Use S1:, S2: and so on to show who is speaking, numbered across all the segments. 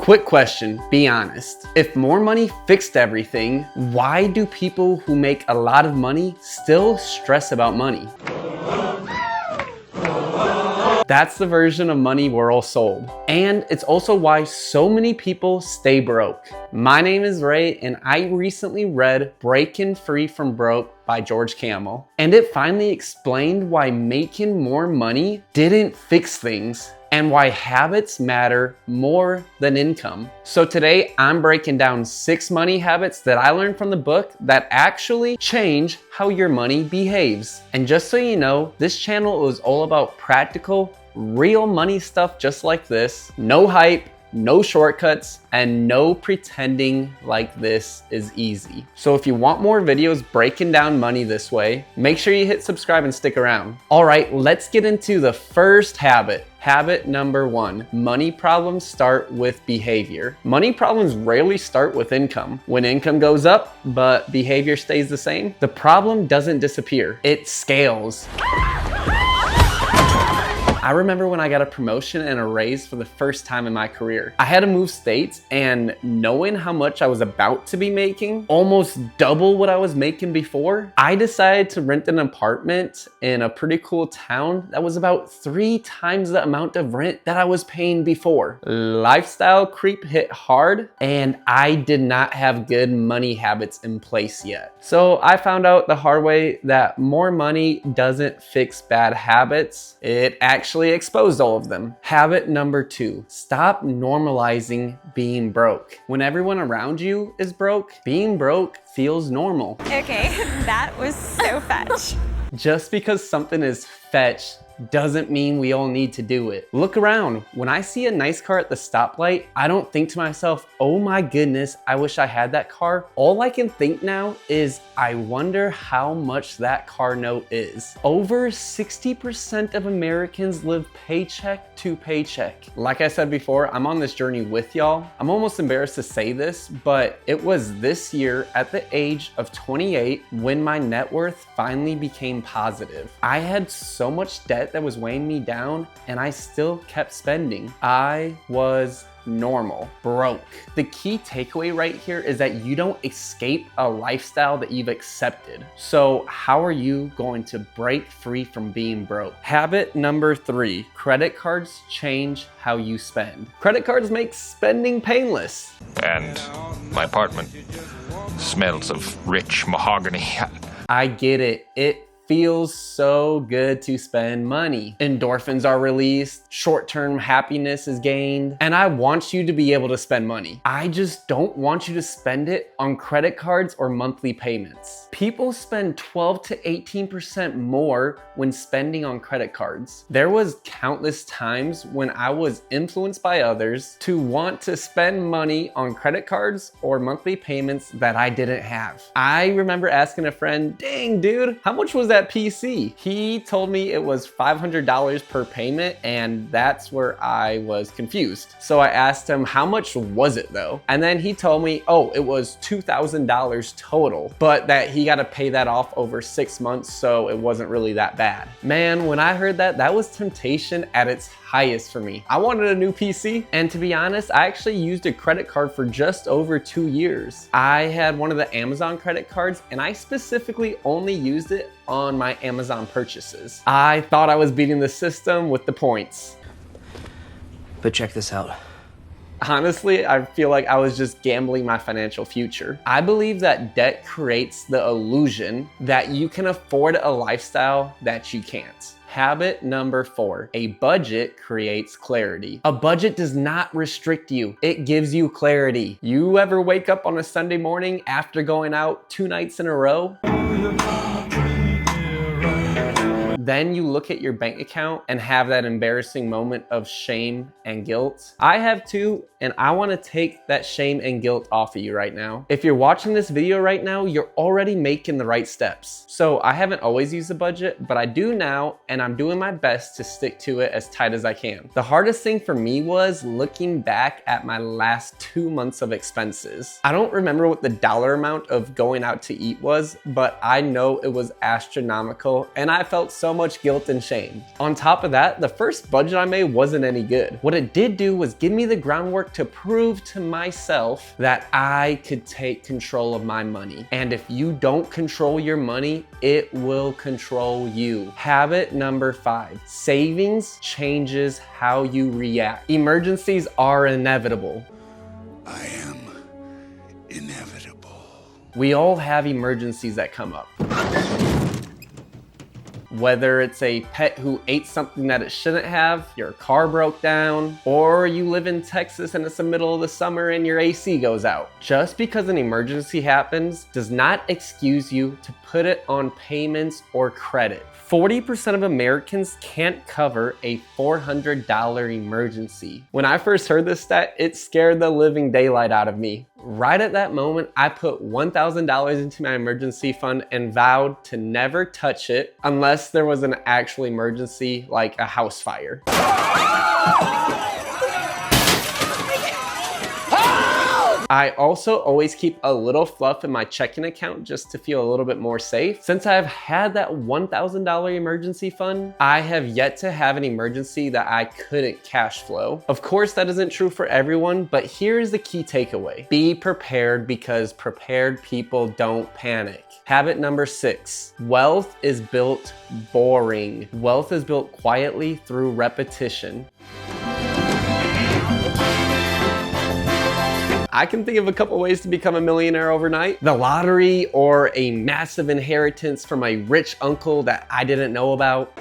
S1: Quick question, be honest. If more money fixed everything, why do people who make a lot of money still stress about money? That's the version of money we're all sold. And it's also why so many people stay broke. My name is Ray, and I recently read Breaking Free from Broke by George Kamel. And it finally explained why making more money didn't fix things, and why habits matter more than income. So today I'm breaking down 6 money habits that I learned from the book that actually change how your money behaves. And just so you know, this channel is all about practical, real money stuff just like this. No hype, no shortcuts, and no pretending like this is easy. So if you want more videos breaking down money this way, make sure you hit subscribe and stick around. All right, let's get into the first habit. Habit number 1, money problems start with behavior. Money problems rarely start with income. When income goes up, but behavior stays the same, the problem doesn't disappear, it scales. I remember when I got a promotion and a raise for the first time in my career. I had to move states, and knowing how much I was about to be making, almost double what I was making before, I decided to rent an apartment in a pretty cool town that was about 3 times the amount of rent that I was paying before. Lifestyle creep hit hard, and I did not have good money habits in place yet. So I found out the hard way that more money doesn't fix bad habits. It actually exposed all of them. Habit number 2, stop normalizing being broke. When everyone around you is broke, being broke feels normal.
S2: Okay, that was so fetch.
S1: Just because something is fetch doesn't mean we all need to do it. Look around. When I see a nice car at the stoplight, I don't think to myself, oh my goodness, I wish I had that car. All I can think now is, I wonder how much that car note is. Over 60% of Americans live paycheck to paycheck. Like I said before, I'm on this journey with y'all. I'm almost embarrassed to say this, but it was this year at the age of 28 when my net worth finally became positive. I had so much debt that was weighing me down, and I still kept spending. I was normal, broke. The key takeaway right here is that you don't escape a lifestyle that you've accepted. So how are you going to break free from being broke? Habit number 3, credit cards change how you spend. Credit cards make spending painless.
S3: And my apartment smells of rich mahogany.
S1: I get it. It feels so good to spend money. Endorphins are released, short-term happiness is gained, and I want you to be able to spend money. I just don't want you to spend it on credit cards or monthly payments. People spend 12 to 18% more when spending on credit cards. There was countless times when I was influenced by others to want to spend money on credit cards or monthly payments that I didn't have. I remember asking a friend, dang dude, how much was that PC? He told me it was $500 per payment, and that's where I was confused. So I asked him, how much was it though? And then he told me, oh, it was $2,000 total, but that he got to pay that off over 6 months, so it wasn't really that bad. Man, when I heard that, that was temptation at its highest for me. I wanted a new PC, and to be honest, I actually used a credit card for just over 2 years. I had one of the Amazon credit cards, and I specifically only used it on my Amazon purchases. I thought I was beating the system with the points.
S4: But check this out.
S1: Honestly, I feel like I was just gambling my financial future. I believe that debt creates the illusion that you can afford a lifestyle that you can't. Habit number 4, a budget creates clarity. A budget does not restrict you, it gives you clarity. You ever wake up on a Sunday morning after going out 2 nights in a row? Then you look at your bank account and have that embarrassing moment of shame and guilt. I have too, and I want to take that shame and guilt off of you right now. If you're watching this video right now, you're already making the right steps. So I haven't always used a budget, but I do now, and I'm doing my best to stick to it as tight as I can. The hardest thing for me was looking back at my last 2 months of expenses. I don't remember what the dollar amount of going out to eat was, but I know it was astronomical, and I felt so much guilt and shame. On top of that, the first budget I made wasn't any good. What it did do was give me the groundwork work to prove to myself that I could take control of my money. And if you don't control your money, it will control you. Habit number 5, savings changes how you react. Emergencies are inevitable.
S5: I am inevitable.
S1: We all have emergencies that come up. Whether it's a pet who ate something that it shouldn't have, your car broke down, or you live in Texas and it's the middle of the summer and your AC goes out. Just because an emergency happens does not excuse you to put it on payments or credit. 40% of Americans can't cover a $400 emergency. When I first heard this stat, it scared the living daylight out of me. Right at that moment, I put $1,000 into my emergency fund and vowed to never touch it unless there was an actual emergency like a house fire. I also always keep a little fluff in my checking account just to feel a little bit more safe. Since I've had that $1,000 emergency fund, I have yet to have an emergency that I couldn't cash flow. Of course, that isn't true for everyone, but here's the key takeaway. Be prepared because prepared people don't panic. Habit number 6, wealth is built boring. Wealth is built quietly through repetition. I can think of a couple ways to become a millionaire overnight. The lottery or a massive inheritance from a rich uncle that I didn't know about.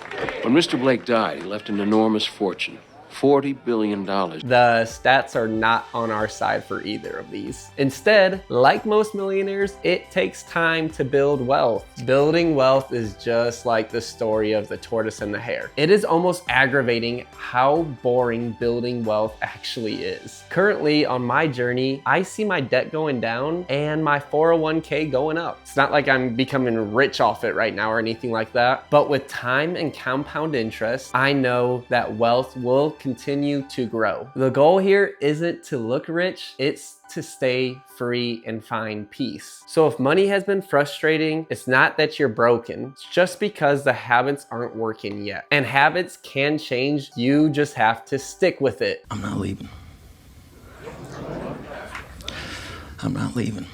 S6: When Mr. Blake died, he left an enormous fortune. $40 billion.
S1: The stats are not on our side for either of these. Instead, like most millionaires, it takes time to build wealth. Building wealth is just like the story of the tortoise and the hare. It is almost aggravating how boring building wealth actually is. Currently, on my journey, I see my debt going down and my 401k going up. It's not like I'm becoming rich off it right now or anything like that, but with time and compound interest, I know that wealth will continue to grow. The goal here isn't to look rich, it's to stay free and find peace. So if money has been frustrating, it's not that you're broken, it's just because the habits aren't working yet. And habits can change, you just have to stick with it.
S4: I'm not leaving. I'm not leaving.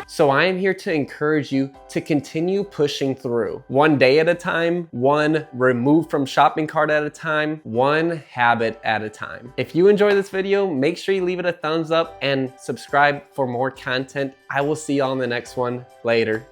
S1: So I am here to encourage you to continue pushing through. One day at a time, one remove from shopping cart at a time, one habit at a time. If you enjoy this video, make sure you leave it a thumbs up and subscribe for more content. I will see you on the next one. Later.